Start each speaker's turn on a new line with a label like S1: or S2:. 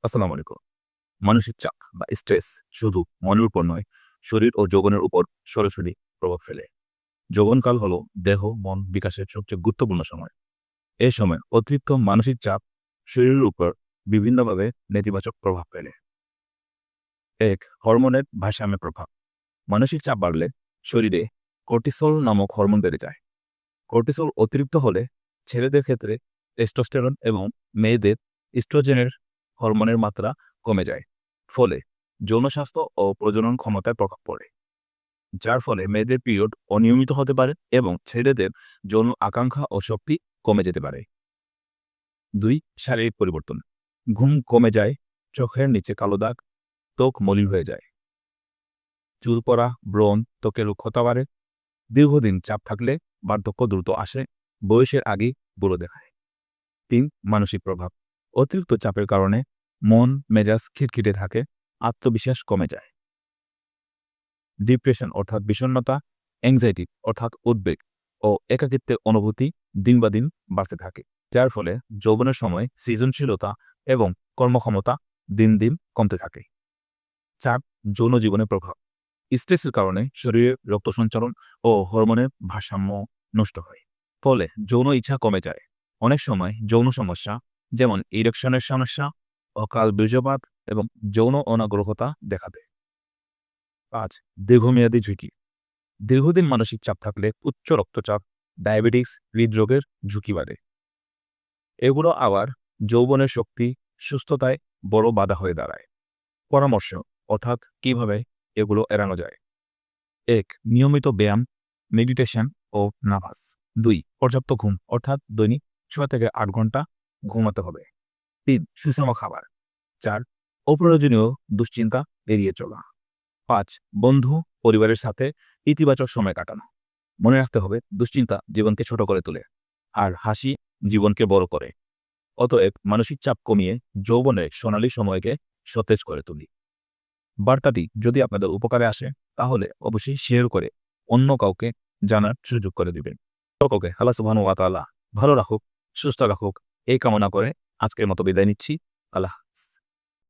S1: আসসালামু আলাইকুম। মানসিক চাপ বা স্ট্রেস শুধু মনের উপর নয়, শরীর ও যৌবনের উপর সরাসরি প্রভাব ফেলে। যৌবনকাল হলো দেহ মন বিকাশের সবচেয়ে গুরুত্বপূর্ণ সময়। এই সময় অতিরিক্ত মানসিক চাপ শরীরের উপর বিভিন্নভাবে নেতিবাচক প্রভাব ফেলে। এক, হরমোনের ভারসাম্যের প্রভাব। মানসিক চাপ বাড়লে শরীরে কর্টিসল নামক হরমোন বেড়ে যায়। কর্টিসল অতিরিক্ত হলে ছেলেদের ক্ষেত্রে টেস্টোস্টেরন এবং মেয়েদের ইস্ট্রোজেনের হরমোনের মাত্রা কমে যায়। ফলে যৌন স্বাস্থ্য ও প্রজনন ক্ষমতায় প্রভাব পড়ে, যার ফলে মেয়েদের পিরিয়ড অনিয়মিত হতে পারে এবং ছেলেদের যৌন আকাঙ্ক্ষা ও শক্তি কমে যেতে পারে। ২, শারীরিক পরিবর্তন। ঘুম কমে যায়, চোখের নিচে কালো দাগ, ত্বক মলিন হয়ে যায়, চুল পড়া, ব্রণ, ত্বকের রুক্ষতা বাড়ে। দীর্ঘদিন চাপ থাকলে বার্ধক্য দ্রুত আসে, বয়সের আগেই বুড়ো দেখায়। ৩, মানসিক প্রভাব। অতিরিক্ত চাপের কারণে মন মেজাজ খিটখিটে থাকে, আত্মবিশ্বাস কমে যায়। ডিপ্রেশন অর্থাৎ বিষণ্ণতা, অ্যাংজাইটি অর্থাৎ উদ্বেগ ও একাকিত্বের অনুভূতি দিন বা দিন বাড়তে থাকে, যার ফলে যৌবনের সময় সৃজনশীলতা এবং কর্মক্ষমতা দিন দিন কমতে থাকে। ৪, যৌন জীবনের প্রভাব। স্ট্রেসের কারণে শরীরে রক্ত সঞ্চালন ও হরমোনের ভারসাম্য নষ্ট হয়, ফলে যৌন ইচ্ছা কমে যায়। অনেক সময় যৌন সমস্যা যেমন ইরেকশনের সমস্যা, অকাল বীর্যপাত এবং যৌন অনাগ্রহতা দেখা দেয়। ৫, দীর্ঘমেয়াদী ঝুঁকি। দীর্ঘদিন মানসিক চাপ থাকলে উচ্চ রক্তচাপ, ডায়াবেটিস, হৃদরোগের ঝুঁকি বাড়ে। এগুলো আবার যৌবনের শক্তি, সুস্থতায় বড় বাধা হয়ে দাঁড়ায়। পরামর্শ অর্থাৎ কিভাবে এগুলো এড়ানো যায়। ১, নিয়মিত ব্যায়াম, মেডিটেশন ও নামাজ। ২, পর্যাপ্ত ঘুম অর্থাৎ দৈনিক ৬ থেকে ৮ ঘন্টা ঘুমাতে হবে। ৩, সুষম খাবার। ৪, অপ্রয়োজনীয় দুশ্চিন্তা এড়িয়ে চলা। ৫, বন্ধু পরিবারের সাথে ইতিবাচক সময় কাটানো। মনে রাখতে হবে দুশ্চিন্তা জীবনকে ছোট করে তোলে, আর হাসি জীবনকে বড় করে। অতএব মানসিক চাপ কমিয়ে যৌবনের সোনালী সময়কে সতেজ করে তুলি। বার্তাটি যদি আপনাদের উপকারে আসে তাহলে অবশ্যই শেয়ার করে অন্য কাউকে জানার সুযোগ করে দিবেন। সকলকে আল্লাহ সুবহানাহু ওয়া তাআলা ভালো রাখুক, সুস্থ রাখুক এই কামনা করে আজকের মতো বিদায় নিচ্ছি। আল্লাহ।